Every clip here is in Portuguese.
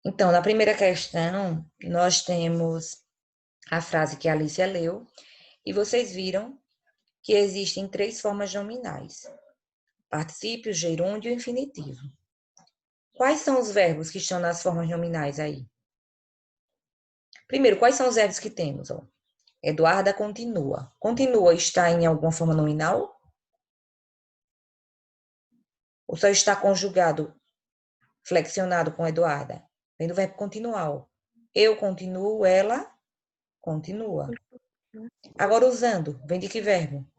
Então, na primeira questão, nós temos a frase que a Alicia leu, e vocês viram que existem três formas nominais: particípio, gerúndio e infinitivo. Quais são os verbos que estão nas formas nominais aí? Primeiro, quais são os verbos que temos? Ó? Eduarda continua. Continua está em alguma forma nominal? Ou só está conjugado, flexionado com Eduarda? Vem do verbo continuar. Ó. Eu continuo, ela continua. Agora, usando, vem de que verbo?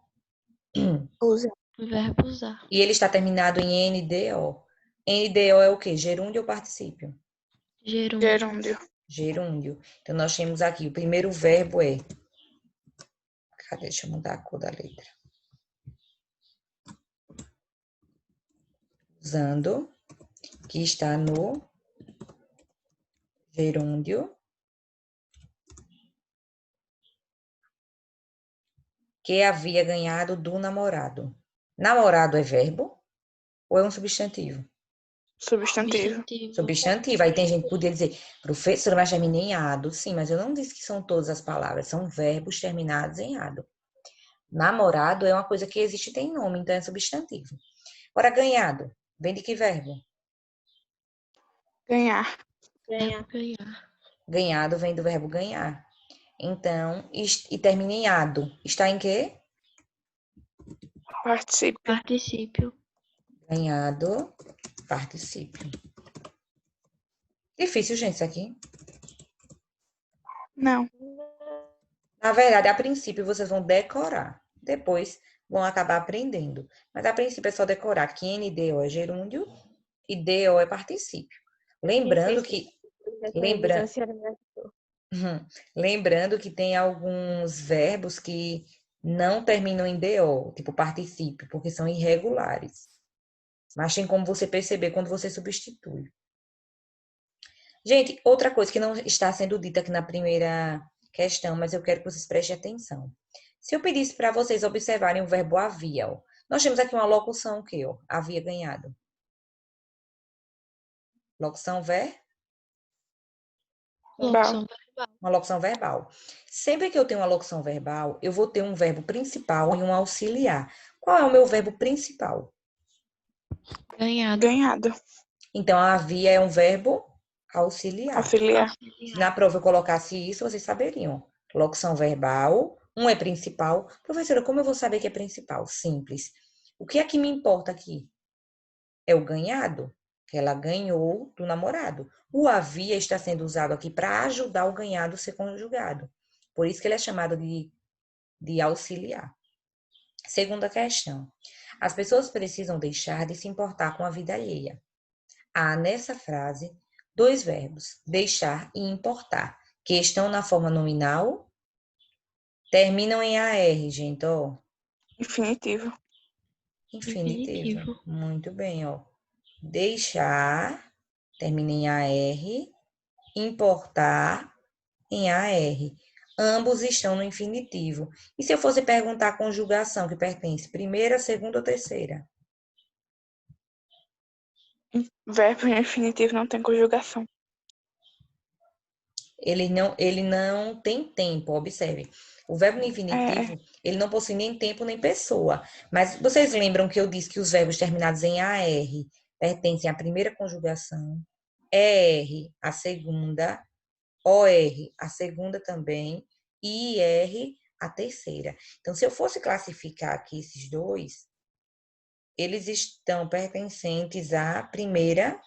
Usa. Verbo usar. E ele está terminado em NDO. NDO é o quê? Gerúndio ou particípio? Gerúndio. Gerúndio. Então, nós temos aqui, o primeiro verbo é... Cadê? Deixa eu mudar a cor da letra. Usando, que está no gerúndio, que havia ganhado do namorado. Namorado é verbo ou é um substantivo? Substantivo. Substantivo. Aí tem gente que podia dizer, professora, mas termina em ado. Sim, mas eu não disse que são todas as palavras, são verbos terminados em ado. Namorado é uma coisa que existe e tem nome, então é substantivo. Agora, ganhado, vem de que verbo? Ganhar. Ganhar. Ganhado vem do verbo ganhar. Então, e termina em ado. Está em quê? Particípio. Particípio. Ganhado, particípio. Difícil, gente, isso aqui. Não. Na verdade, a princípio, vocês vão decorar. Depois, vão acabar aprendendo. Mas, a princípio, é só decorar que NDO é gerúndio e DO é particípio. Lembrando que... Lembrando que tem alguns verbos que não terminam em DO, tipo particípio, porque são irregulares. Mas tem como você perceber quando você substitui. Gente, outra coisa que não está sendo dita aqui na primeira questão, mas eu quero que vocês prestem atenção. Se eu pedisse para vocês observarem o verbo havia, ó, nós temos aqui uma locução que ó, havia ganhado. Locução Locução verbal. uma locução verbal. Sempre que eu tenho uma locução verbal, eu vou ter um verbo principal e um auxiliar. Qual é o meu verbo principal? Ganhado. Ganhado. Então, havia é um verbo auxiliar. Auxiliar. Se na prova eu colocasse isso, vocês saberiam. Locução verbal, um é principal. Professora, como eu vou saber que é principal? Simples. O que é que me importa aqui? É o ganhado, que ela ganhou do namorado. O havia está sendo usado aqui para ajudar o ganhado a ser conjugado. Por isso que ele é chamado de auxiliar. Segunda questão. As pessoas precisam deixar de se importar com a vida alheia. Há nessa frase dois verbos, deixar e importar, que estão na forma nominal, terminam em AR, gente, ó. Infinitivo. Infinitivo. Muito bem, ó. Deixar, termina em AR, importar em AR. Ambos estão no infinitivo. E se eu fosse perguntar a conjugação que pertence, primeira, segunda ou terceira? Verbo infinitivo não tem conjugação. Ele não tem tempo, observe. O verbo no infinitivo, ele não possui nem tempo nem pessoa. Mas vocês lembram que eu disse que os verbos terminados em AR pertencem à primeira conjugação, ER, a segunda, OR, a segunda também, e IR, a terceira. Então, se eu fosse classificar aqui esses dois, eles estão pertencentes à primeira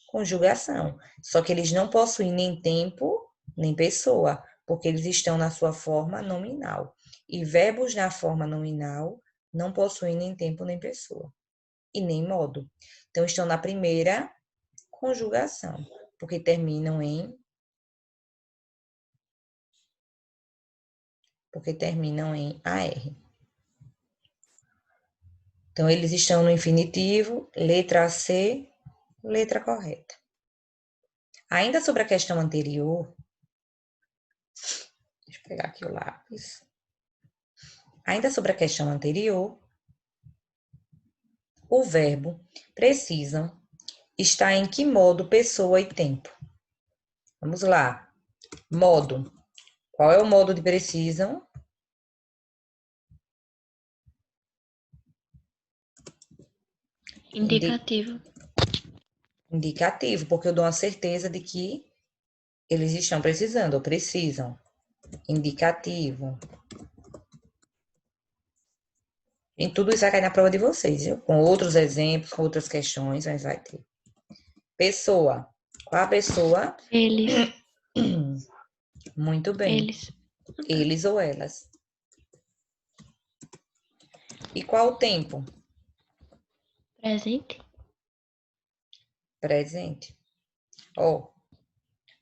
conjugação. Só que eles não possuem nem tempo, nem pessoa, porque eles estão na sua forma nominal. E verbos na forma nominal não possuem nem tempo, nem pessoa. E nem modo. Então, estão na primeira conjugação, porque terminam em AR. Então, eles estão no infinitivo, letra C, letra correta. Ainda sobre a questão anterior, deixa eu pegar aqui o lápis. Ainda sobre a questão anterior, o verbo precisam está em que modo, pessoa e tempo? Vamos lá. Modo. Qual é o modo de precisam? Indicativo. Indicativo, porque eu dou uma certeza de que eles estão precisando ou precisam. Indicativo. E tudo isso vai cair na prova de vocês, viu? Com outros exemplos, com outras questões, mas vai ter. Pessoa. Qual a pessoa? Eles. Muito bem. Eles. Eles ou elas. E qual o tempo? Presente. Presente. Ó,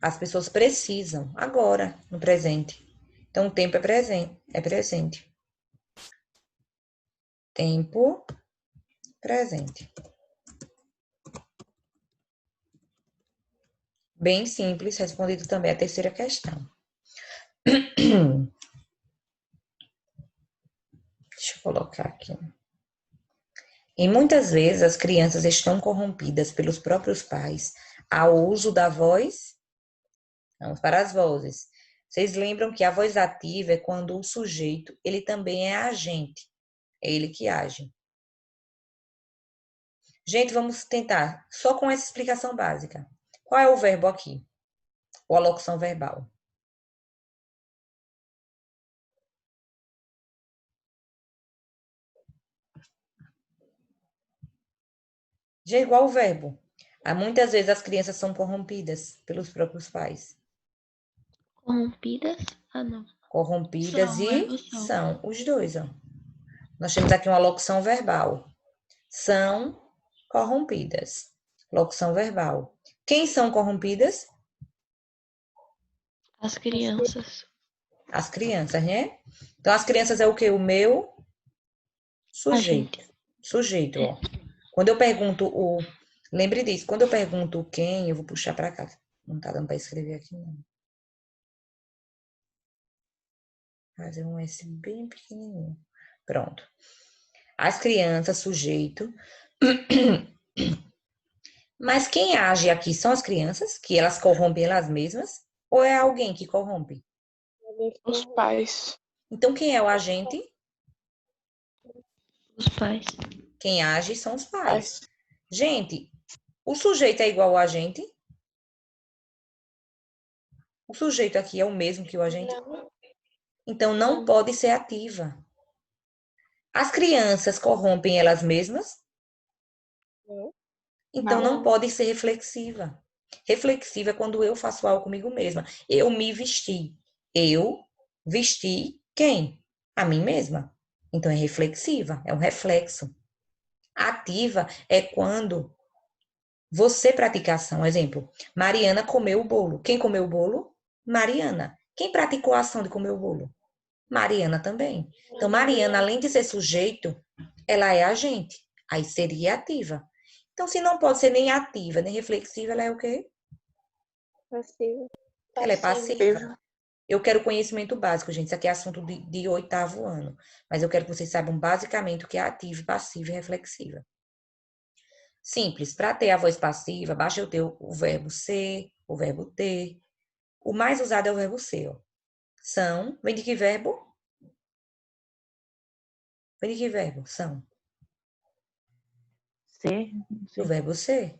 as pessoas precisam agora, no presente. Então, o tempo é presente. É presente. Tempo presente. Bem simples, respondido também a terceira questão. Deixa eu colocar aqui. E muitas vezes as crianças estão corrompidas pelos próprios pais ao uso da voz. Vamos para as vozes. Vocês lembram que a voz ativa é quando o sujeito, ele também é agente. É ele que age. Gente, vamos tentar só com essa explicação básica. Qual é o verbo aqui? Ou a locução verbal? Já é igual o verbo. Muitas vezes as crianças são corrompidas pelos próprios pais. Corrompidas? Ah, não. Corrompidas São, e são. são os dois, ó. Nós temos aqui uma locução verbal. São corrompidas. Locução verbal. Quem são corrompidas? As crianças. As crianças, né? Então, as crianças é o quê? O meu sujeito. Agente. Sujeito, ó. Quando eu pergunto o... Lembre disso. Quando eu pergunto o quem, eu vou puxar para cá. Não tá dando para escrever aqui, não. Fazer um S bem pequenininho. Pronto. As crianças, sujeito. Mas quem age aqui são as crianças, que elas corrompem elas mesmas? Ou é alguém que corrompe? Os pais. Então, quem é o agente? Os pais. Quem age são os pais. Gente, o sujeito é igual ao agente? O sujeito aqui é o mesmo que o agente? Então, não pode ser ativa. As crianças corrompem elas mesmas? Então, não pode ser reflexiva. Reflexiva é quando eu faço algo comigo mesma. Eu me vesti. Eu vesti quem? A mim mesma. Então, é reflexiva, é um reflexo. Ativa é quando você pratica ação. Exemplo, Mariana comeu o bolo. Quem comeu o bolo? Mariana. Quem praticou a ação de comer o bolo? Mariana também. Então, Mariana, além de ser sujeito, ela é agente. Aí seria ativa. Então, se não pode ser nem ativa, nem reflexiva, ela é o quê? Passiva. Ela é passiva. Eu quero conhecimento básico, gente. Isso aqui é assunto de 8º ano. Mas eu quero que vocês saibam basicamente o que é ativa, passiva e reflexiva. Simples. Para ter a voz passiva, basta eu ter o verbo ser, o verbo ter. O mais usado é o verbo ser. Ó. São. Vem de que verbo? Vem de que verbo? São. Ser. Do verbo ser.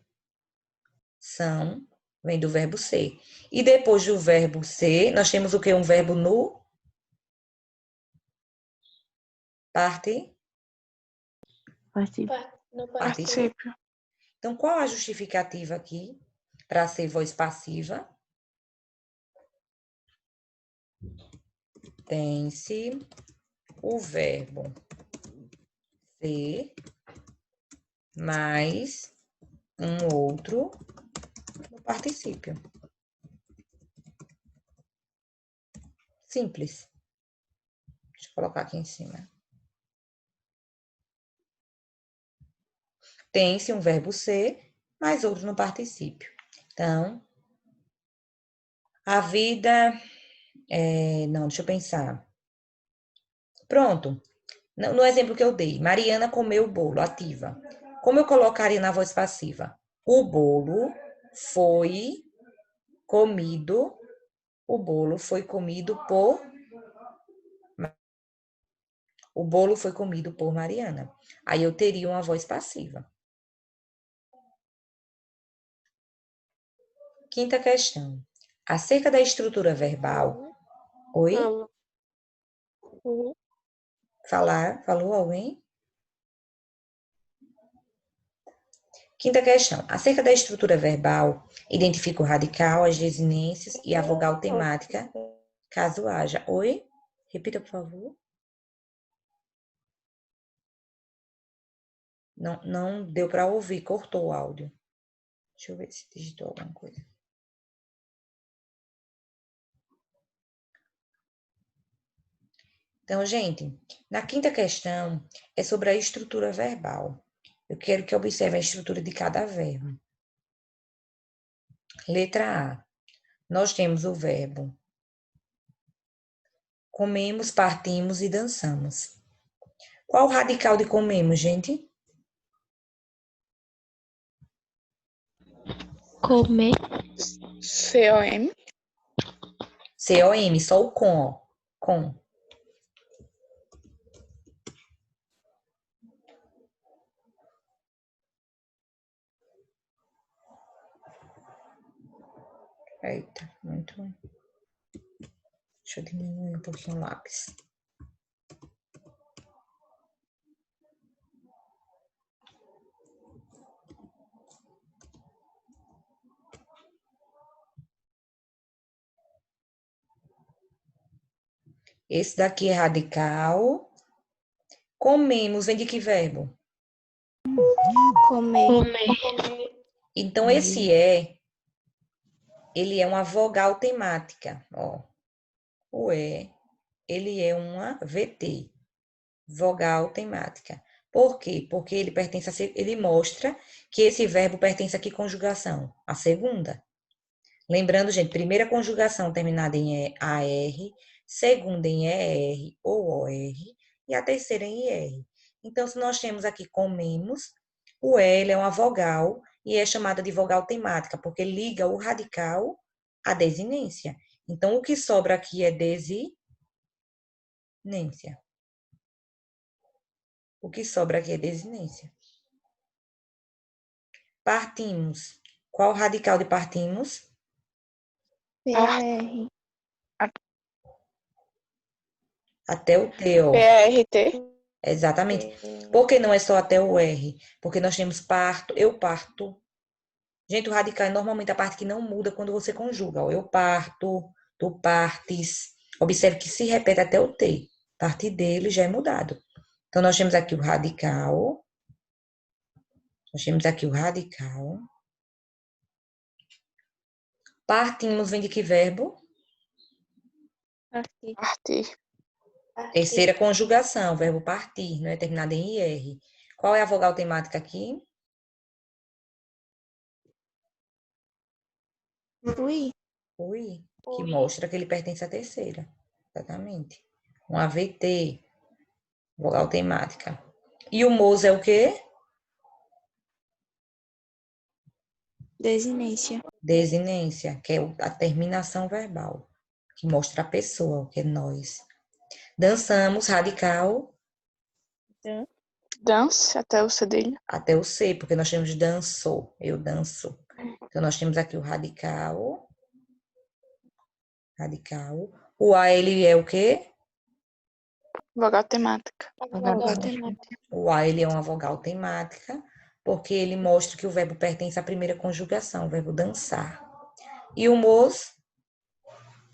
São. Vem do verbo ser. E depois do verbo ser, nós temos o quê? Um verbo no particípio. Então, qual a justificativa aqui para ser voz passiva? Tem-se o verbo ser mais um outro no particípio. Simples. Deixa eu colocar aqui em cima. Tem-se um verbo ser mais outro no particípio. Então, a vida... não, deixa eu pensar. Pronto. No exemplo que eu dei, Mariana comeu o bolo, ativa. Como eu colocaria na voz passiva? O bolo foi comido, o bolo foi comido por... O bolo foi comido por Mariana. Aí eu teria uma voz passiva. Quinta questão. Acerca da estrutura verbal. Oi? Uhum. Falou alguém? Quinta questão. Acerca da estrutura verbal, identifica o radical, as desinências e a vogal temática, caso haja. Oi? Repita, por favor. Não deu para ouvir, cortou o áudio. Deixa eu ver se digitou alguma coisa. Então, gente, na quinta questão é sobre a estrutura verbal. Eu quero que observe a estrutura de cada verbo. Letra A. Nós temos o verbo comemos, partimos e dançamos. Qual o radical de comemos, gente? Comer. C-O-M. C-O-M, só o com, ó. Com. Eita, muito. Deixa eu diminuir um pouquinho o lápis. Esse daqui é radical. Comemos, vem de que verbo? Comer. Comer. Então, ele é uma vogal temática, ó. O ele é uma VT, vogal temática. Por quê? Porque ele mostra que esse verbo pertence a que conjugação? A segunda. Lembrando, gente, primeira conjugação terminada em AR, segunda em ER ou OR e a terceira em IR. Então, se nós temos aqui comemos, o L é uma vogal e é chamada de vogal temática, porque liga o radical à desinência. Então, o que sobra aqui é desinência. O que sobra aqui é desinência. Partimos. Qual o radical de partimos? P-A-R. Até o T, ó. P-A-R-T. Exatamente. Por que não é só até o R? Porque nós temos parto, eu parto. Gente, o radical é normalmente a parte que não muda quando você conjuga. Ó. Eu parto, tu partes. Observe que se repete até o T. Parte dele já é mudado. Então, nós temos aqui o radical. Nós temos aqui o radical. Partimos vem de que verbo? Partir. Terceira conjugação, verbo partir, não é terminado em IR. Qual é a vogal temática aqui? Ui. Ui, que mostra que ele pertence à terceira. Exatamente. Um AVT, vogal temática. E o MOS é o quê? Desinência. Desinência, que é a terminação verbal, que mostra a pessoa, que é nós. Dançamos, radical, Dance, até o cedilha. até o C, porque nós temos dançou, eu danço. Então, nós temos aqui o radical. Radical. O A, ele é o quê? Vogal temática. O A, ele é uma vogal temática, porque ele mostra que o verbo pertence à primeira conjugação, o verbo dançar. E o MOS?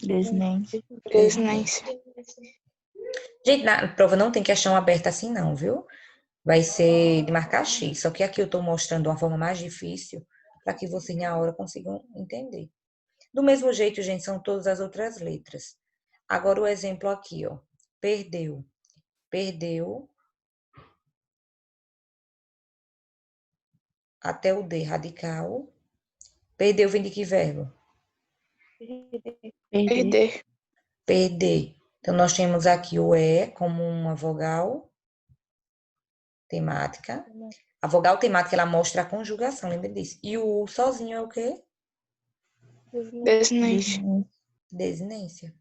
Desinência. Desinência. Gente, na prova não tem questão aberta assim não, viu? Vai ser de marcar X, só que aqui eu estou mostrando uma forma mais difícil para que vocês na hora consigam entender. Do mesmo jeito, gente, são todas as outras letras. Agora o exemplo aqui, ó. Perdeu. Perdeu até o D radical. Perdeu vem de que verbo? Perder. Perder. Então, nós temos aqui o E como uma vogal temática. A vogal temática, ela mostra a conjugação, lembra disso? E o U sozinho é o quê? Desinência. Desinência. Desinência.